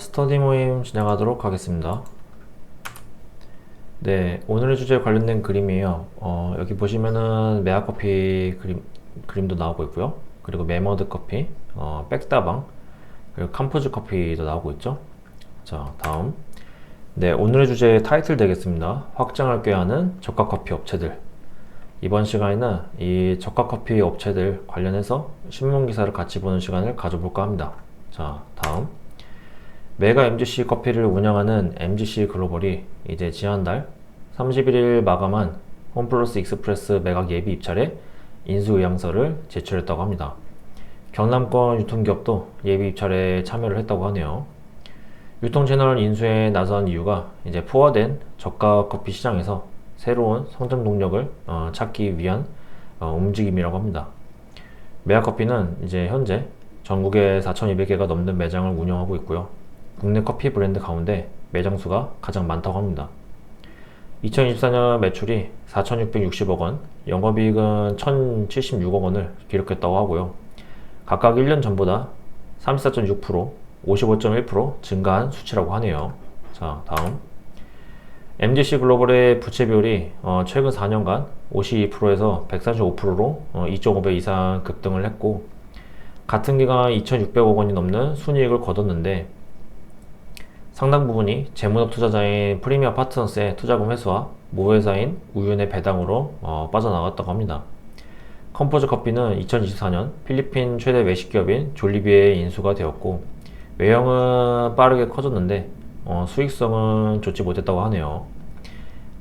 스터디 모임 진행하도록 하겠습니다. 네, 오늘의 주제에 관련된 그림이에요. 여기 보시면은 메아커피 그림도 나오고 있고요. 그리고 메머드 커피, 백다방, 그리고 캄포즈 커피도 나오고 있죠. 자, 다음. 네, 오늘의 주제 타이틀 되겠습니다. 확장을 꾀하는 저가 커피 업체들. 이번 시간에는 이 저가 커피 업체들 관련해서 신문 기사를 같이 보는 시간을 가져볼까 합니다. 자, 다음. 메가 MGC 커피를 운영하는 MGC 글로벌이 이제 지난달 31일 마감한 홈플러스 익스프레스 매각 예비 입찰에 인수 의향서를 제출했다고 합니다. 경남권 유통기업도 예비 입찰에 참여를 했다고 하네요. 유통 채널 인수에 나선 이유가 이제 포화된 저가 커피 시장에서 새로운 성장 동력을 찾기 위한 움직임이라고 합니다. 메아커피는 이제 현재 전국에 4,200개가 넘는 매장을 운영하고 있고요. 국내 커피 브랜드 가운데 매장 수가 가장 많다고 합니다. 2024년 매출이 4,660억 원, 영업이익은 1,076억 원을 기록했다고 하고요. 각각 1년 전보다 34.6%, 55.1% 증가한 수치라고 하네요. 자, 다음. MGC 글로벌의 부채 비율이 최근 4년간 52%에서 135%로 2.5배 이상 급등을 했고, 같은 기간 2,600억 원이 넘는 순이익을 거뒀는데, 상당 부분이 재무적 투자자인 프리미어 파트너스의 투자금 회수와 모회사인 우윤의 배당으로 빠져나갔다고 합니다. 컴포즈 커피는 2024년 필리핀 최대 외식기업인 졸리비에 인수가 되었고, 외형은 빠르게 커졌는데 수익성은 좋지 못했다고 하네요.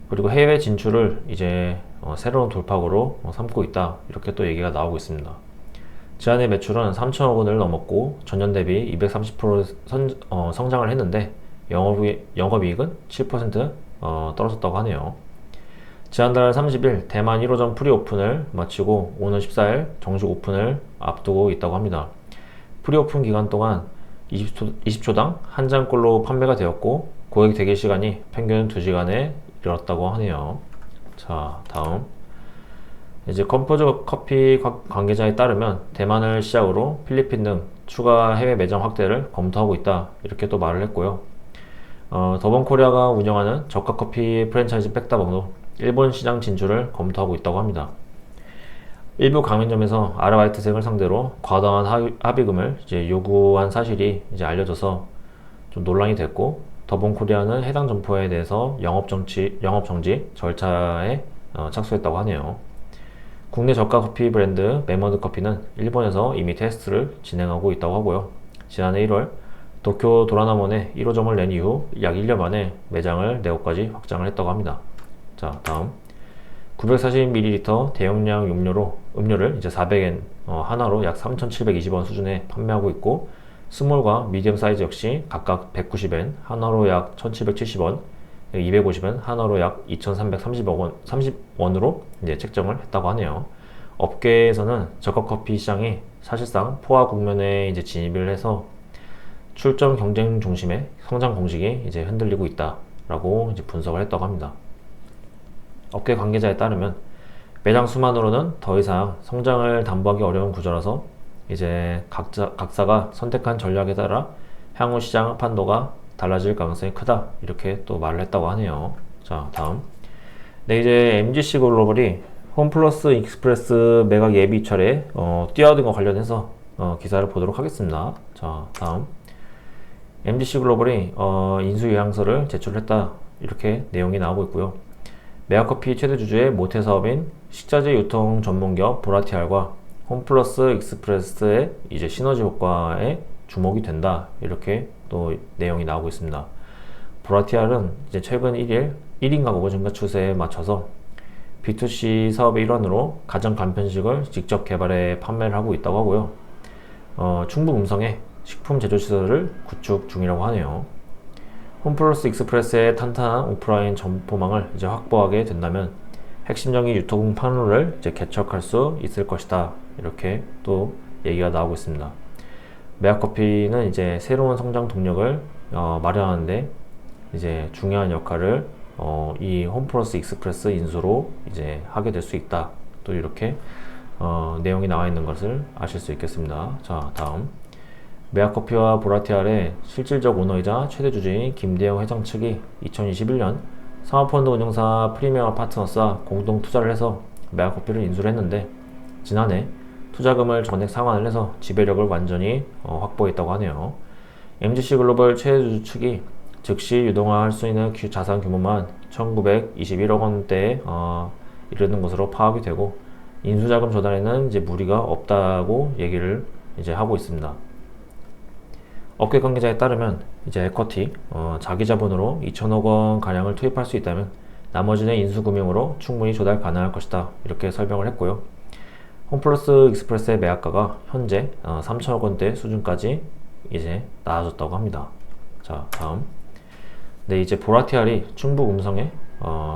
그리고 해외 진출을 이제 새로운 돌파구로 삼고 있다, 이렇게 또 얘기가 나오고 있습니다. 지난해 매출은 3천억 원을 넘었고 전년 대비 230% 성장을 했는데 영업이익은 7% 떨어졌다고 하네요. 지난달 30일 대만 1호점 프리오픈을 마치고 오늘 14일 정식 오픈을 앞두고 있다고 합니다. 프리오픈 기간 동안 20초당 한 잔꼴로 판매가 되었고 고객 대기 시간이 평균 2시간에 이르렀다고 하네요. 자, 다음. 이제 컴포즈 커피 관계자에 따르면 대만을 시작으로 필리핀 등 추가 해외 매장 확대를 검토하고 있다, 이렇게 또 말을 했고요. 더본코리아가 운영하는 저가 커피 프랜차이즈 백다방도 일본 시장 진출을 검토하고 있다고 합니다. 일부 가맹점에서 아르바이트생을 상대로 과다한 합의금을 이제 요구한 사실이 이제 알려져서 좀 논란이 됐고, 더본코리아는 해당 점포에 대해서 영업 정지 절차에 착수했다고 하네요. 국내 저가 커피 브랜드 메머드 커피는 일본에서 이미 테스트를 진행하고 있다고 하고요. 지난해 1월 도쿄 도라나몬에 1호점을 낸 이후 약 1년 만에 매장을 4곳까지 확장을 했다고 합니다. 자, 다음. 940ml 대용량 음료를 이제 400엔 하나로 약 3,720원 수준에 판매하고 있고, 스몰과 미디엄 사이즈 역시 각각 190엔 하나로 약 1,770원, 250엔 하나로 약 2,330원으로 이제 책정을 했다고 하네요. 업계에서는 저가 커피 시장이 사실상 포화 국면에 이제 진입을 해서 출점 경쟁 중심의 성장 공식이 이제 흔들리고 있다라고 이제 분석을 했다고 합니다. 업계 관계자에 따르면 매장 수만으로는 더 이상 성장을 담보하기 어려운 구조라서 이제 각사가 선택한 전략에 따라 향후 시장 판도가 달라질 가능성이 크다, 이렇게 또 말을 했다고 하네요. 자, 다음. 네, 이제 MGC 글로벌이 홈플러스 익스프레스 매각 예비 입찰에 뛰어든 것 관련해서 기사를 보도록 하겠습니다. 자, 다음. MGC 글로벌이 인수 의향서를 제출했다, 이렇게 내용이 나오고 있고요. 메아커피 최대 주주의 모태 사업인 식자재 유통 전문기업 보라티알과 홈플러스 익스프레스의 이제 시너지 효과에 주목이 된다, 이렇게 또 내용이 나오고 있습니다. 보라티알은 이제 최근 1인 가구 증가 추세에 맞춰서 B2C 사업의 일환으로 가정 간편식을 직접 개발해 판매를 하고 있다고 하고요. 충북 음성에 식품 제조 시설을 구축 중이라고 하네요. 홈플러스 익스프레스의 탄탄한 오프라인 점포망을 이제 확보하게 된다면 핵심적인 유통 판로를 이제 개척할 수 있을 것이다, 이렇게 또 얘기가 나오고 있습니다. 메아커피는 이제 새로운 성장 동력을 마련하는데 이제 중요한 역할을 이 홈플러스 익스프레스 인수로 이제 하게 될 수 있다, 또 이렇게 내용이 나와 있는 것을 아실 수 있겠습니다. 자, 다음. 메아커피와 보라티알의 실질적 오너이자 최대 주주인 김대영 회장 측이 2021년 사모펀드 운용사 프리미엄 파트너스와 공동 투자를 해서 메아커피를 인수를 했는데, 지난해 투자금을 전액 상환을 해서 지배력을 완전히 확보했다고 하네요. MGC 글로벌 최대 주주 측이 즉시 유동화할 수 있는 자산 규모만 1921억 원대에 이르는 것으로 파악이 되고, 인수자금 조달에는 이제 무리가 없다고 얘기를 이제 하고 있습니다. 업계 관계자에 따르면 이제 에쿼티, 자기 자본으로 2천억 원 가량을 투입할 수 있다면 나머지는 인수금융으로 충분히 조달 가능할 것이다, 이렇게 설명을 했고요. 홈플러스 익스프레스의 매각가가 현재 3천억 원대 수준까지 이제 낮아졌다고 합니다. 자, 다음. 네, 이제 보라티알이 충북 음성에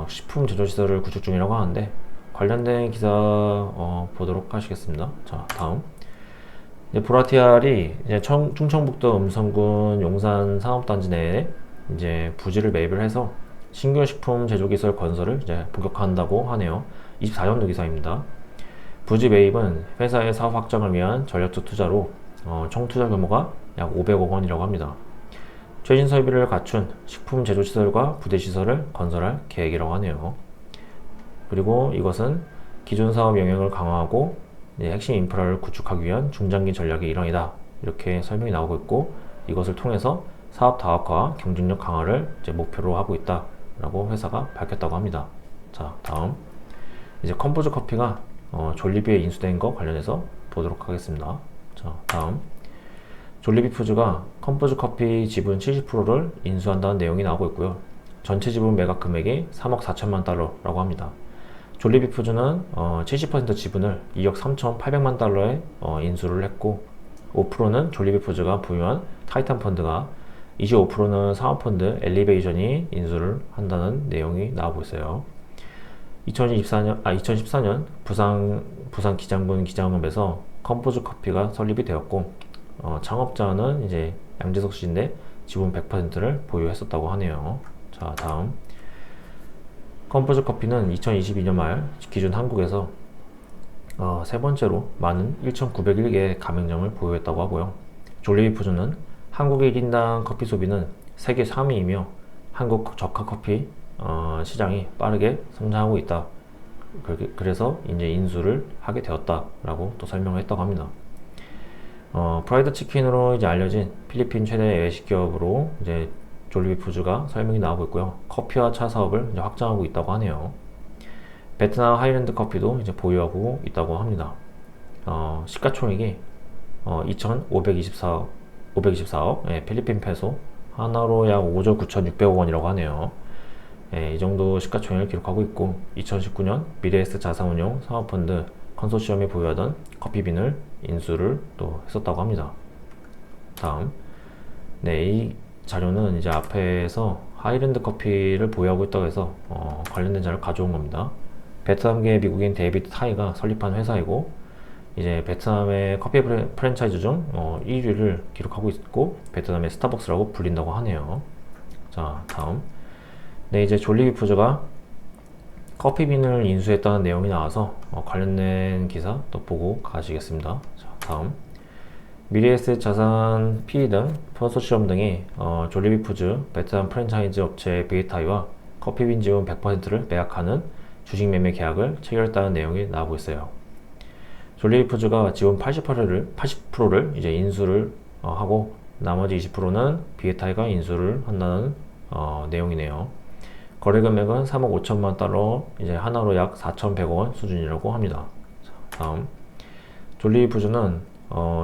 식품 제조시설을 구축 중이라고 하는데, 관련된 기사 보도록 하시겠습니다. 자, 다음. 보라티알이 이제 충청북도 음성군 용산 산업단지 내에 이제 부지를 매입을 해서 신규 식품 제조기술 건설을 이제 본격화한다고 하네요. 24년도 기사입니다. 부지 매입은 회사의 사업 확장을 위한 전략적 투자로 총 투자 규모가 약 500억 원이라고 합니다. 최신 설비를 갖춘 식품 제조시설과 부대시설을 건설할 계획이라고 하네요. 그리고 이것은 기존 사업 영역을 강화하고 핵심 인프라를 구축하기 위한 중장기 전략의 일환이다, 이렇게 설명이 나오고 있고, 이것을 통해서 사업 다각화와 경쟁력 강화를 이제 목표로 하고 있다 라고 회사가 밝혔다고 합니다. 자, 다음. 이제 컴포즈 커피가 졸리비에 인수된 거 관련해서 보도록 하겠습니다. 자, 다음. 졸리비 푸드가 컴포즈 커피 지분 70%를 인수한다는 내용이 나오고 있고요. 전체 지분 매각 금액이 3억 4천만 달러라고 합니다. 졸리비 푸드는 70% 지분을 2억 3,800만 달러에 인수를 했고, 5%는 졸리비 푸드가 보유한 타이탄 펀드가, 25%는 사모펀드 엘리베이션이 인수를 한다는 내용이 나오고 있어요. 2014년 부산 기장군 기장업에서 컴포즈 커피가 설립이 되었고, 창업자는 이제 양재석 씨인데 지분 100%를 보유했었다고 하네요. 자, 다음. 컴포즈 커피는 2022년 말 기준 한국에서 세 번째로 많은 1,901개의 가맹점을 보유했다고 하고요. 졸리비 푸드는 한국의 1인당 커피 소비는 세계 3위이며 한국 저가 커피 시장이 빠르게 성장하고 있다. 그래서 이제 인수를 하게 되었다라고 또 설명을 했다고 합니다. 프라이드 치킨으로 이제 알려진 필리핀 최대 외식 기업으로 이제 졸리비 푸드가 설명이 나오고 있고요. 커피와 차 사업을 이제 확장하고 있다고 하네요. 베트남 하이랜드 커피도 이제 보유하고 있다고 합니다. 시가총액이 2,524억, 필리핀 페소, 하나로 약 5조 9,600억 원이라고 하네요. 이 정도 시가총액을 기록하고 있고, 2019년 미래에셋 자산운용 사모펀드 컨소시엄이 보유하던 커피빈을 인수를 또 했었다고 합니다. 다음. 네, 이 자료는 이제 앞에서 하이랜드 커피를 보유하고 있다고 해서 관련된 자료를 가져온 겁니다. 베트남계 미국인 데이비드 타이가 설립한 회사이고, 이제 베트남의 커피 프랜차이즈 중 1위를 기록하고 있고, 베트남의 스타벅스라고 불린다고 하네요. 자, 다음. 네, 이제 졸리비 푸드가 커피빈을 인수했다는 내용이 나와서 관련된 기사 또 보고 가시겠습니다. 자, 다음. 미래에셋 자산 PE 등 컨소시엄 등이 졸리비 푸드 베트남 프랜차이즈 업체 베이타이와 커피빈 지분 100%를 매각하는 주식 매매 계약을 체결했다는 내용이 나오고 있어요. 졸리비 푸드가 지분 80%를 이제 인수를 하고, 나머지 20%는 비에타이가 인수를 한다는 내용이네요. 거래 금액은 3억 5천만 달러, 이제 하나로 약 4,100억 원 수준이라고 합니다. 자, 다음. 졸리비 푸드는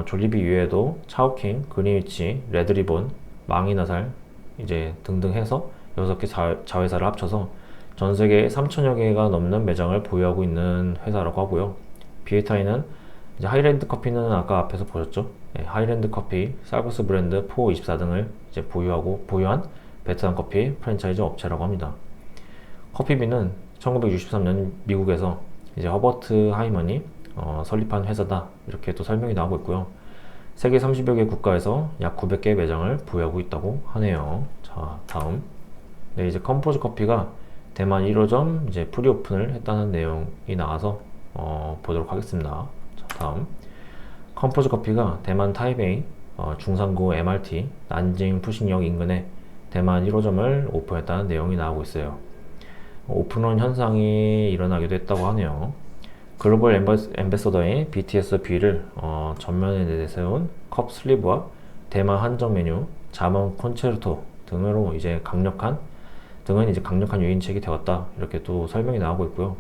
졸리비 이외에도 차오킹, 그린위치, 레드리본, 망이나살 이제 등등 해서 6개 자회사를 합쳐서 전 세계 3천여 개가 넘는 매장을 보유하고 있는 회사라고 하고요. 비에타이는 이제 하이랜드 커피는 아까 앞에서 보셨죠? 네, 하이랜드 커피, 쌀국수 브랜드 포24 등을 이제 보유한 베트남 커피 프랜차이즈 업체라고 합니다. 커피빈은 1963년 미국에서 이제 허버트 하이먼이 설립한 회사다, 이렇게 또 설명이 나오고 있고요. 세계 30여 개 국가에서 약 900개 매장을 보유하고 있다고 하네요. 자, 다음. 네, 이제 컴포즈 커피가 대만 1호점 이제 프리오픈을 했다는 내용이 나와서 보도록 하겠습니다. 자, 다음. 컴포즈 커피가 대만 타이베이 중산구 MRT 난징 푸싱역 인근에 대만 1호점을 오픈했다는 내용이 나오고 있어요. 오픈런 현상이 일어나기도 했다고 하네요. 글로벌 엠베서더인 BTS-B를 전면에 내세운 컵 슬리브와 대만 한정 메뉴, 자몽 콘체르토 등은 이제 강력한 유인책이 되었다. 이렇게 또 설명이 나오고 있고요.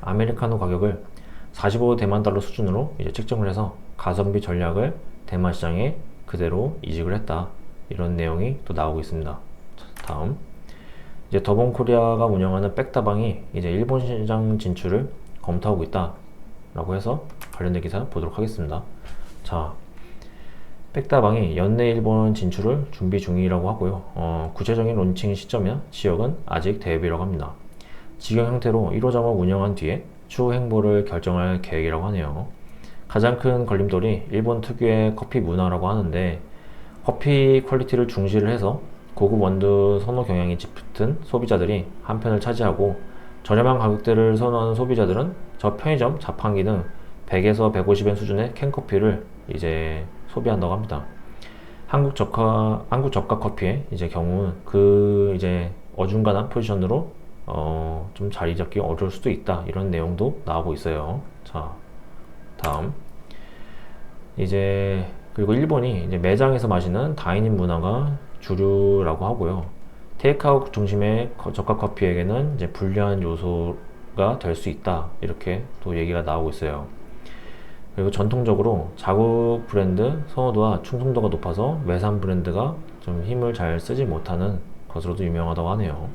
아메리카노 가격을 45대만 달러 수준으로 이제 책정을 해서 가성비 전략을 대만 시장에 그대로 이직을 했다. 이런 내용이 또 나오고 있습니다. 다음, 이제 더본코리아가 운영하는 백다방이 이제 일본 시장 진출을 검토하고 있다라고 해서 관련된 기사 보도록 하겠습니다. 자, 백다방이 연내 일본 진출을 준비 중이라고 하고요. 구체적인 론칭 시점이나 지역은 아직 대비라고 합니다. 직영 형태로 1호점을 운영한 뒤에 추후 행보를 결정할 계획이라고 하네요. 가장 큰 걸림돌이 일본 특유의 커피 문화라고 하는데, 커피 퀄리티를 중시를 해서 고급 원두 선호 경향이 짙은 소비자들이 한 편을 차지하고, 저렴한 가격대를 선호하는 소비자들은 저 편의점, 자판기 등 100에서 150엔 수준의 캔커피를 이제 소비한다고 합니다. 한국 저가 커피의 이제 경우는 그 이제 어중간한 포지션으로 좀 자리 잡기 어려울 수도 있다. 이런 내용도 나오고 있어요. 자, 다음, 이제 그리고 일본이 이제 매장에서 마시는 다이닝 문화가 주류라고 하고요. 테이크아웃 중심의 저가 커피에게는 이제 불리한 요소가 될 수 있다. 이렇게 또 얘기가 나오고 있어요. 그리고 전통적으로 자국 브랜드 선호도와 충성도가 높아서 외산 브랜드가 좀 힘을 잘 쓰지 못하는 것으로도 유명하다고 하네요.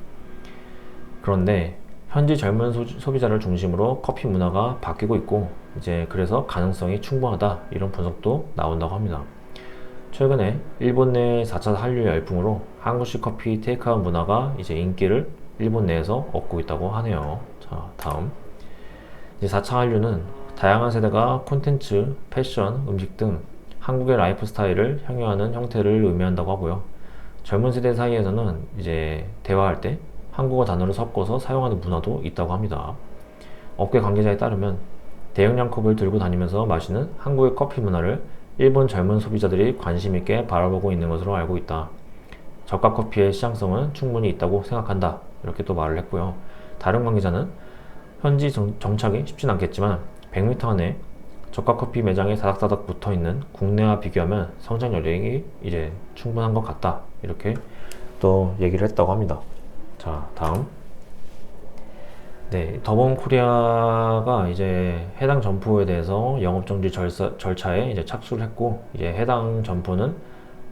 그런데 현지 젊은 소비자를 중심으로 커피 문화가 바뀌고 있고, 이제 그래서 가능성이 충분하다. 이런 분석도 나온다고 합니다. 최근에 일본 내 4차 한류 열풍으로 한국식 커피 테이크아웃 문화가 이제 인기를 일본 내에서 얻고 있다고 하네요. 자, 다음, 이제 4차 한류는 다양한 세대가 콘텐츠, 패션, 음식 등 한국의 라이프 스타일을 향유하는 형태를 의미한다고 하고요. 젊은 세대 사이에서는 이제 대화할 때 한국어 단어를 섞어서 사용하는 문화도 있다고 합니다. 업계 관계자에 따르면 대용량 컵을 들고 다니면서 마시는 한국의 커피 문화를 일본 젊은 소비자들이 관심 있게 바라보고 있는 것으로 알고 있다. 저가 커피의 시장성은 충분히 있다고 생각한다. 이렇게 또 말을 했고요. 다른 관계자는 현지 정착이 쉽진 않겠지만 100m 안에 저가 커피 매장에 다닥다닥 붙어 있는 국내와 비교하면 성장 여력이 이제 충분한 것 같다. 이렇게 또 얘기를 했다고 합니다. 자, 다음, 네, 더본코리아가 이제 해당 점포에 대해서 영업정지 절차에 이제 착수를 했고, 이제 해당 점포는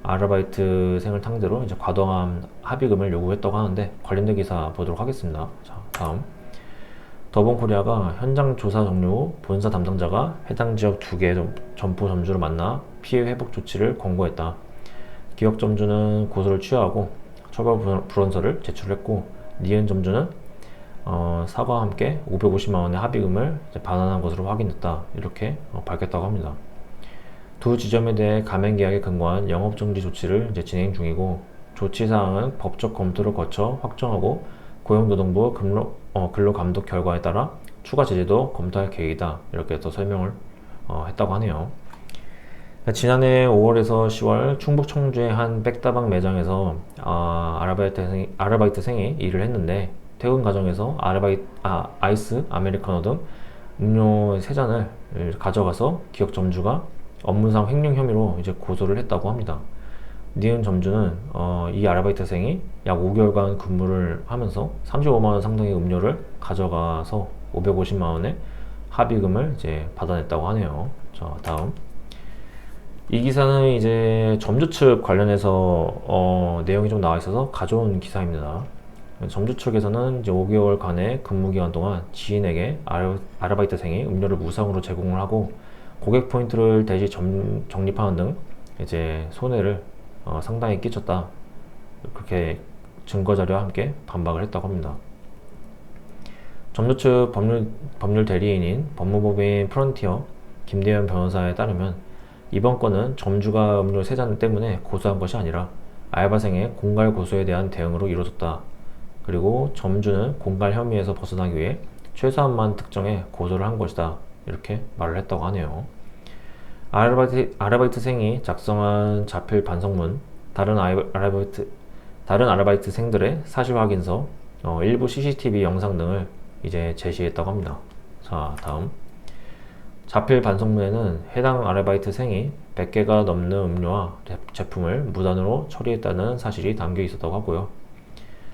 아르바이트생을 상대로 이제 과도한 합의금을 요구했다고 하는데, 관련된 기사 보도록 하겠습니다. 자, 다음, 더본코리아가 현장 조사 종료 후 본사 담당자가 해당 지역 2개 점포 점주를 만나 피해 회복 조치를 권고했다. 기업 점주는 고소를 취하하고 처벌 불원서를 제출했고, 니은 점주는 사과와 함께 550만 원의 합의금을 반환한 것으로 확인됐다. 이렇게 밝혔다고 합니다. 두 지점에 대해 가맹 계약에 근거한 영업정지 조치를 이제 진행 중이고, 조치 사항은 법적 검토를 거쳐 확정하고 고용노동부 근로감독 결과에 따라 추가 제재도 검토할 계획이다. 이렇게 또 설명을 했다고 하네요. 지난해 5월에서 10월 충북 청주의 한 백다방 매장에서 아르바이트생이 일을 했는데, 퇴근 과정에서 아이스 아메리카노 등 음료 3잔을 가져가서 기업 점주가 업무상 횡령 혐의로 이제 고소를 했다고 합니다. 니은 점주는 이 아르바이트생이 약 5개월간 근무를 하면서 35만 원 상당의 음료를 가져가서 550만 원의 합의금을 이제 받아냈다고 하네요. 자, 다음, 이 기사는 이제 점주 측 관련해서 내용이 좀 나와 있어서 가져온 기사입니다. 점주 측에서는 이제 5개월간의 근무 기간 동안 지인에게 아르바이트생이 음료를 무상으로 제공을 하고 고객 포인트를 대시 적립하는 등 이제 손해를 상당히 끼쳤다. 그렇게 증거 자료와 함께 반박을 했다고 합니다. 점주 측 법률 대리인인 법무법인 프론티어 김대현 변호사에 따르면, 이번 건은 점주가 음료 3잔 때문에 고소한 것이 아니라 알바생의 공갈 고소에 대한 대응으로 이루어졌다. 그리고 점주는 공갈 혐의에서 벗어나기 위해 최소한만 특정해 고소를 한 것이다. 이렇게 말을 했다고 하네요. 아르바이트생이 작성한 자필 반성문, 다른 아르바이트생들의 사실 확인서, 일부 CCTV 영상 등을 이제 제시했다고 합니다. 자, 다음. 자필 반성문에는 해당 아르바이트생이 100개가 넘는 음료와 제품을 무단으로 처리했다는 사실이 담겨 있었다고 하고요.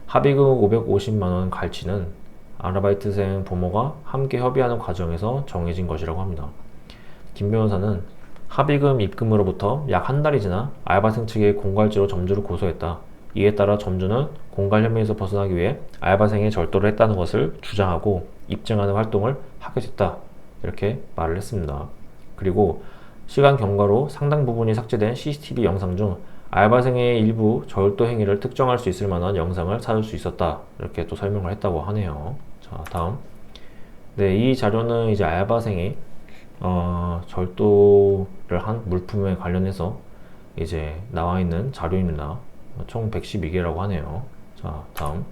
합의금 550만원 갈치는 아르바이트생 부모가 함께 협의하는 과정에서 정해진 것이라고 합니다. 김 변호사는 합의금 입금으로부터 약 한 달이 지나 알바생 측에 공갈죄로 점주를 고소했다. 이에 따라 점주는 공갈 혐의에서 벗어나기 위해 알바생이 절도를 했다는 것을 주장하고 입증하는 활동을 하게 됐다. 이렇게 말을 했습니다. 그리고 시간 경과로 상당 부분이 삭제된 CCTV 영상 중 알바생의 일부 절도 행위를 특정할 수 있을 만한 영상을 찾을 수 있었다. 이렇게 또 설명을 했다고 하네요. 자, 다음. 네, 이 자료는 이제 알바생이 절도를 한 물품에 관련해서 이제 나와 있는 자료입니다. 총 112개라고 하네요. 자, 다음.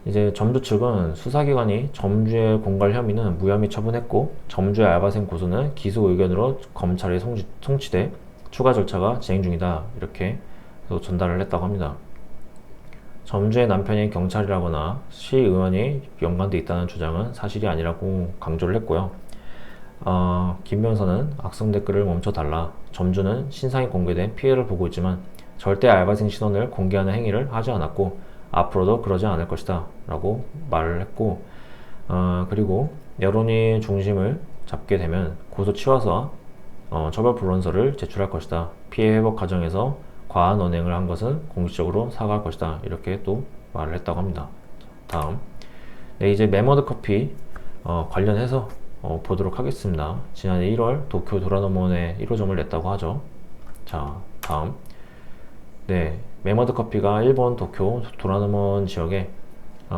이제 점주 측은 수사기관이 점주의 공갈 혐의는 무혐의 처분했고 점주의 알바생 고소는 기소 의견으로 검찰에 송치돼 추가 절차가 진행 중이다. 이렇게 전달을 했다고 합니다. 점주의 남편이 경찰이라거나 시의원이 연관돼 있다는 주장은 사실이 아니라고 강조를 했고요. 김 변호사는 악성 댓글을 멈춰달라. 점주는 신상이 공개된 피해를 보고 있지만 절대 알바생 신원을 공개하는 행위를 하지 않았고 앞으로도 그러지 않을 것이다 라고 말을 했고, 그리고 여론이 중심을 잡게 되면 고소 취하서와 처벌 불원서를 제출할 것이다. 피해 회복 과정에서 과한 언행을 한 것은 공식적으로 사과할 것이다. 이렇게 또 말을 했다고 합니다. 다음. 네, 이제 메머드 커피 관련해서 보도록 하겠습니다. 지난해 1월 도쿄 도라노몬에 1호점을 냈다고 하죠. 자, 다음. 네, 메머드 커피가 일본 도쿄 도라노몬 지역에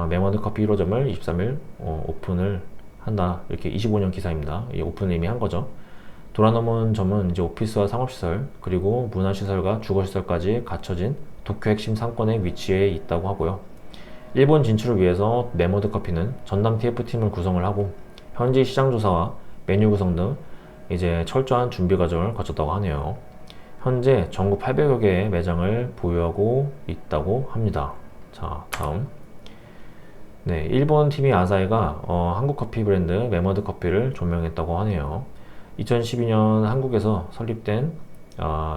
메머드 커피 1호점을 23일 오픈을 한다. 이렇게 25년 기사입니다. 이 오픈을 이미 한 거죠. 도라노몬 점은 이제 오피스와 상업시설 그리고 문화시설과 주거시설까지 갖춰진 도쿄 핵심 상권에 위치해 있다고 하고요. 일본 진출을 위해서 메머드 커피는 전담 TF팀을 구성을 하고 현지 시장조사와 메뉴 구성 등 이제 철저한 준비 과정을 거쳤다고 하네요. 현재 전국 800여 개의 매장을 보유하고 있다고 합니다. 자, 다음. 네, 일본 팀이 아사히가 한국 커피 브랜드 메머드 커피를 조명했다고 하네요. 2012년 한국에서 설립된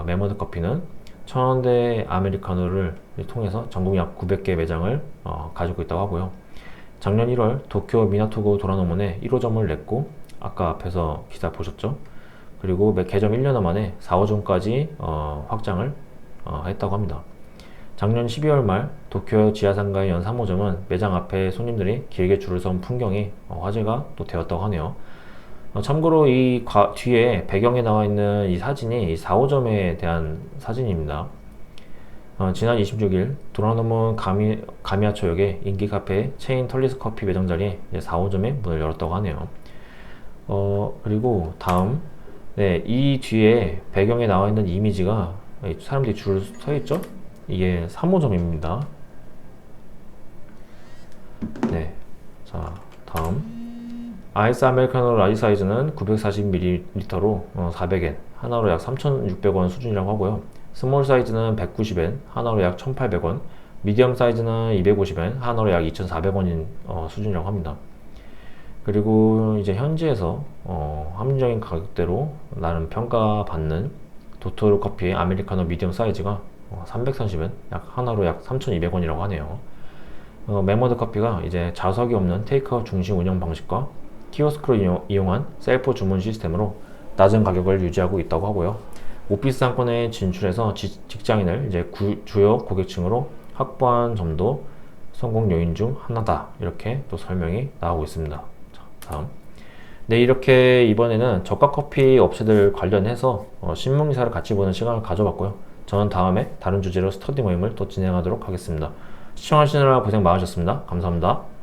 메머드 커피는 1000원대 아메리카노를 통해서 전국 약 900개 매장을 가지고 있다고 하고요. 작년 1월 도쿄 미나토구 도라노몬에 1호점을 냈고 아까 앞에서 기사 보셨죠? 그리고 개점 1년 만에 4호점까지 확장을 했다고 합니다. 작년 12월 말 도쿄 지하상가의 연 3호점은 매장 앞에 손님들이 길게 줄을 선 풍경이 화제가 또 되었다고 하네요. 참고로 이 뒤에 배경에 나와 있는 이 사진이 이 4호점에 대한 사진입니다. 지난 26일 도라노몬 가미야초역의 인기 카페 체인 털리스 커피 매장 자리에 4호점에 문을 열었다고 하네요. 그리고 다음. 네, 이 뒤에 배경에 나와 있는 이미지가 사람들이 줄 서 있죠? 이게 3호점입니다. 네, 자, 다음. 아이스 아메리카노 라지 사이즈는 940ml로 400엔, 하나로 약 3,600원 수준이라고 하고요. 스몰 사이즈는 190엔, 하나로 약 1,800원, 미디엄 사이즈는 250엔, 하나로 약 2,400원인 수준이라고 합니다. 그리고 이제 현지에서 합리적인 가격대로 나름 평가받는 도토로 커피의 아메리카노 미디엄 사이즈가 330엔, 약 하나로 약 3,200원이라고 하네요. 메머드 커피가 이제 좌석이 없는 테이크아웃 중심 운영 방식과 키오스크를 이용한 셀프 주문 시스템으로 낮은 가격을 유지하고 있다고 하고요. 오피스 상권에 진출해서 직장인을 이제 주요 고객층으로 확보한 점도 성공 요인 중 하나다. 이렇게 또 설명이 나오고 있습니다. 자, 다음. 네, 이렇게 이번에는 저가 커피 업체들 관련해서 신문 기사를 같이 보는 시간을 가져봤고요. 저는 다음에 다른 주제로 스터디 모임을 또 진행하도록 하겠습니다. 시청하시느라 고생 많으셨습니다. 감사합니다.